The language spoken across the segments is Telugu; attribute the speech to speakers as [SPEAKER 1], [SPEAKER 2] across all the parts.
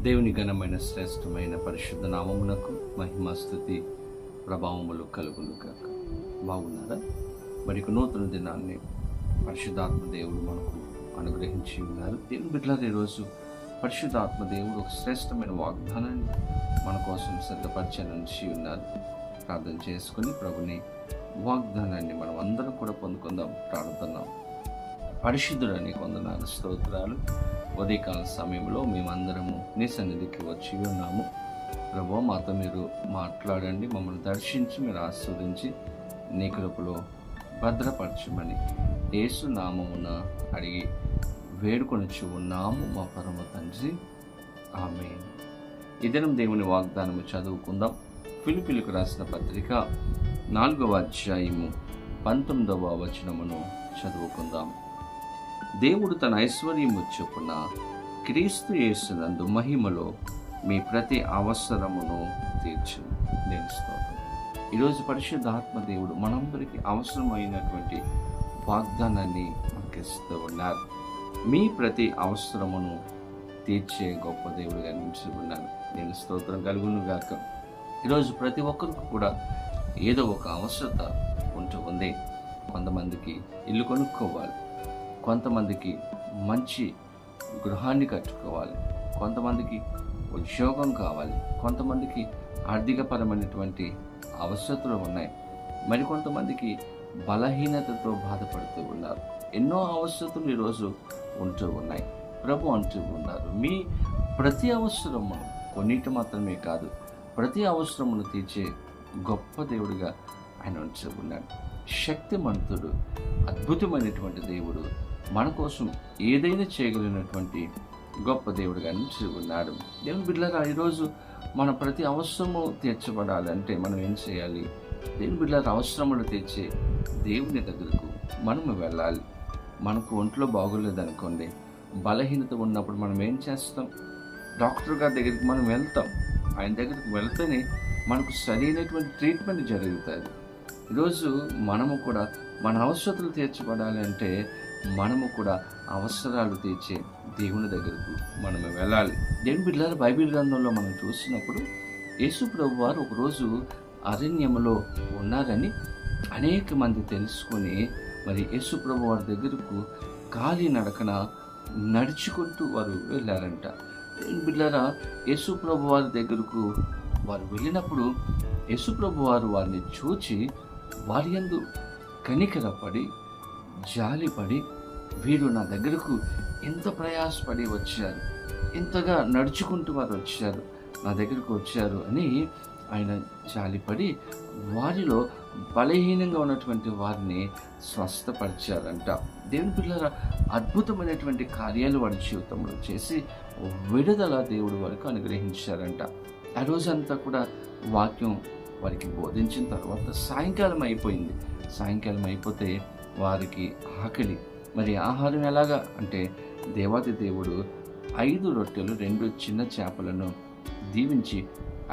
[SPEAKER 1] దేవుని ఘనమైన శ్రేష్టమైన పరిశుద్ధ నామమునకు మహిమ స్తుతి ప్రభావములు కలుగును కాక. బాగున్నారా? మరి నూతన దినాన్ని పరిశుద్ధాత్మ దేవుడు మనకు అనుగ్రహించి ఉన్నారు. దేవుని బిడ్డలారా, ఈరోజు పరిశుద్ధాత్మ దేవుడు ఒక శ్రేష్టమైన వాగ్దానాన్ని మన కోసం సిద్ధపరచనుంచి ఉన్నారు. ప్రార్థన చేసుకుని ప్రభుని వాగ్దానాన్ని మనం అందరం కూడా పొందుకుందాం. ప్రార్థన. పరిశుద్ధుడని వందనాలు, స్తోత్రాలు. ఉదయకాల సమయంలో మేమందరము నీ సన్నిధికి వచ్చి ఉన్నాము. ప్రభువా, మాతో మీరు మాట్లాడండి, మమ్మల్ని దర్శించి మీరు ఆస్వాదించి నీ కృపలో భద్రపరచమని యేసు నామమున అడిగి వేడుకొనిచ్చు ఉన్నాము మా పరమ తండ్రి, ఆమేన్. ఈ దినం దేవుని వాగ్దానము చదువుకుందాం. ఫిలిప్పీయులకు రాసిన పత్రిక 4వ అధ్యాయము 19వ వచనమును చదువుకుందాం. దేవుడు తన ఐశ్వర్యము చొప్పున క్రీస్తు యేసునందు మహిమలో మీ ప్రతి అవసరమును తీర్చును. నేను స్తోత్రం. ఈరోజు పరిశుద్ధాత్మ దేవుడు మనందరికీ అవసరమైనటువంటి వాగ్దానాన్ని మనకిస్తూ ఉన్నారు. మీ ప్రతి అవసరమును తీర్చే గొప్ప దేవుడిగా నిలిచి ఉన్నారు. నేను స్తోత్రం కలుగును గాక. ఈరోజు ప్రతి ఒక్కరికి కూడా ఏదో ఒక అవసరత ఉంటూ ఉంది. కొంతమందికి ఇల్లు కొనుక్కోవాలి, కొంతమందికి మంచి గృహాన్ని కట్టుకోవాలి, కొంతమందికి ఉద్యోగం కావాలి, కొంతమందికి ఆర్థికపరమైనటువంటి అవసరతలు ఉన్నాయి, మరికొంతమందికి బలహీనతతో బాధపడుతూ ఉన్నారు. ఎన్నో అవసరతలు ఈరోజు ఉంటూ ఉన్నాయి. ప్రభు అంటూ ఉన్నారు, మీ ప్రతి అవసరమును, కొన్నిటి మాత్రమే కాదు, ప్రతి అవసరమును తీర్చే గొప్ప దేవుడిగా ఆయన ఉంటూ ఉన్నాడు. శక్తిమంతుడు, అద్భుతమైనటువంటి దేవుడు, మన కోసం ఏదైనా చేయగలిగినటువంటి గొప్ప దేవుడిగా నిలిచి ఉన్నాడు. దేవుని బిడ్డలారా, ఈరోజు మన ప్రతి అవసరము తీర్చబడాలంటే మనం ఏం చేయాలి? దేవుని బిడ్డలారా, అవసరములు తీర్చే దేవుని దగ్గరకు మనము వెళ్ళాలి. మనకు ఒంట్లో బాగోలేదనుకోండి, బలహీనత ఉన్నప్పుడు మనం ఏం చేస్తాం? డాక్టర్ గారి దగ్గరికి మనం వెళ్తాం. ఆయన దగ్గరికి వెళ్తేనే మనకు సరైనటువంటి ట్రీట్మెంట్ జరుగుతుంది. ఈరోజు మనము కూడా మన అవసరతలు తీర్చబడాలి అంటే మనము కూడా అవసరాలు తీర్చే దేవుని దగ్గరకు మనము వెళ్ళాలి. దేవుని బిడ్డలారా, బైబిల్ గ్రంథంలో మనం చూసినప్పుడు యేసు ప్రభు వారు ఒకరోజు అరణ్యములో ఉన్నారని అనేక మంది తెలుసుకొని మరి యేసు ప్రభు వారి దగ్గరకు కాలి నడకన నడుచుకుంటూ వారు వెళ్ళారంట. దేవుని బిడ్డలారా, యేసు ప్రభు వారి దగ్గరకు వారు వెళ్ళినప్పుడు యేసు ప్రభు వారు వారిని చూచి వారి యందు కనికరపడి జాలిపడి, వీరు నా దగ్గరకు ఎంత ప్రయాసపడి వచ్చారు, ఎంతగా నడుచుకుంటూ వారు వచ్చారు, నా దగ్గరకు వచ్చారు అని ఆయన జాలిపడి వారిలో బలహీనంగా ఉన్నటువంటి వారిని స్వస్థపరిచారంట. దేవుని పిల్లల అద్భుతమైనటువంటి కార్యాలు వారి జీవితంలో చేసి విడుదల దేవుడు వారికి అనుగ్రహించారంట. ఆ రోజంతా కూడా వాక్యం వారికి బోధించిన తర్వాత సాయంకాలం అయిపోయింది. సాయంకాలం అయిపోతే వారికి ఆకలి. మరి ఆహారం ఎలాగా అంటే దేవాది దేవుడు 5 రొట్టెలు 2 చిన్న చేపలను దీవించి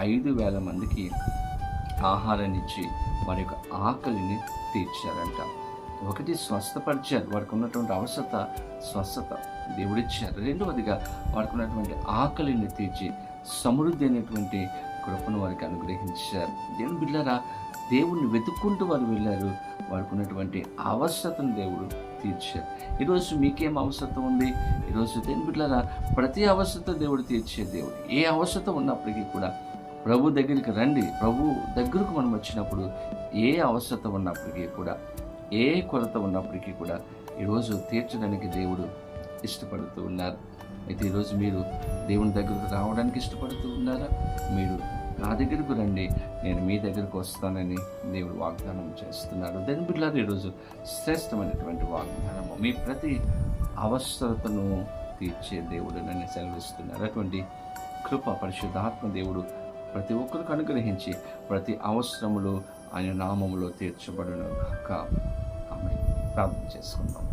[SPEAKER 1] 5,000 మందికి ఆహారాన్ని ఇచ్చి వారి యొక్క ఆకలిని తీర్చారంట. ఒకటి స్వస్థపరిచారు, వారికి ఉన్నటువంటి స్వస్థత దేవుడిచ్చారు. రెండవదిగా వారికి ఉన్నటువంటి ఆకలిని తీర్చి సమృద్ధి అయినటువంటి కృపను వారికి అనుగ్రహించారు. దేవుని బిడ్డలారా, దేవుణ్ణి వెతుక్కుంటూ వారు వెళ్ళారు. వారికి ఉన్నటువంటి అవసరతను దేవుడు తీర్చారు. ఈరోజు మీకేం అవసరం ఉంది? ఈరోజు దేవుని బిడ్డలారా, ప్రతి అవసరత దేవుడు తీర్చే దేవుడు. ఏ అవసరత ఉన్నప్పటికీ కూడా ప్రభు దగ్గరికి రండి. ప్రభు దగ్గరకు మనం వచ్చినప్పుడు ఏ అవసరత ఉన్నప్పటికీ కూడా, ఏ కొరత ఉన్నప్పటికీ కూడా ఈరోజు తీర్చడానికి దేవుడు ఇష్టపడుతూ ఉన్నారు. అయితే ఈరోజు మీరు దేవుని దగ్గరకు రావడానికి ఇష్టపడుతూ ఉన్నారా? మీరు నా దగ్గరకు రండి, నేను మీ దగ్గరకు వస్తానని దేవుడు వాగ్దానం చేస్తున్నాడు. దేవుని బిడ్డలారా, ఈరోజు శ్రేష్టమైనటువంటి వాగ్దానము, మీ ప్రతి అవసరతను తీర్చే దేవుడు నన్ను సెలవిస్తున్నారు. అటువంటి కృప పరిశుద్ధాత్మ దేవుడు ప్రతి ఒక్కరికి అనుగ్రహించి ప్రతి అవసరములు ఆయన నామములో తీర్చబడును కాక. ఆమేన్. ప్రార్థన చేసుకుందాం.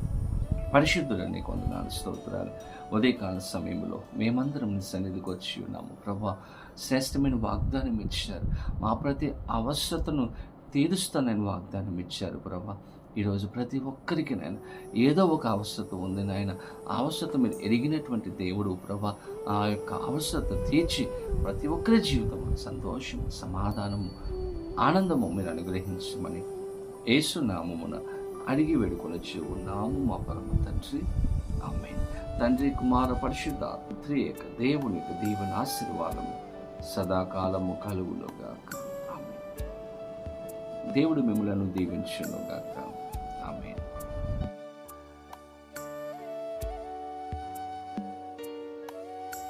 [SPEAKER 1] పరిశుద్ధులని వందనాలు, స్తోత్రాలు. ఉదయకాల సమయంలో మేమందరం నీ సన్నిధికి వచ్చి ఉన్నాము. ప్రభా, శ్రేష్టమైన వాగ్దానం ఇచ్చారు. మా ప్రతి అవసరతను తీరుస్తానని వాగ్దానం ఇచ్చారు. ప్రభా, ఈరోజు ప్రతి ఒక్కరికి నాయన ఏదో ఒక అవసరత ఉంది నాయన. ఆ అవసరత మీరు ఎరిగినటువంటి దేవుడు ప్రభా, ఆ యొక్క అవసరత తీర్చి ప్రతి ఒక్కరి జీవితంలో సంతోషం, సమాధానము, ఆనందము మీరు అనుగ్రహించమని యేసు నామమున అడిగి వేడుకొనొచ్చు ఉన్నాము మా పరమ తండ్రి. ఆమేన్. తండ్రి, కుమార, పరిశుద్ధాత్మ త్రియేక దేవునికి దీవెన ఆశీర్వాదము సదాకాలము కలుగునుగాక. ఆమేన్. దేవుడు మిమ్మలను దీవించునుగాక.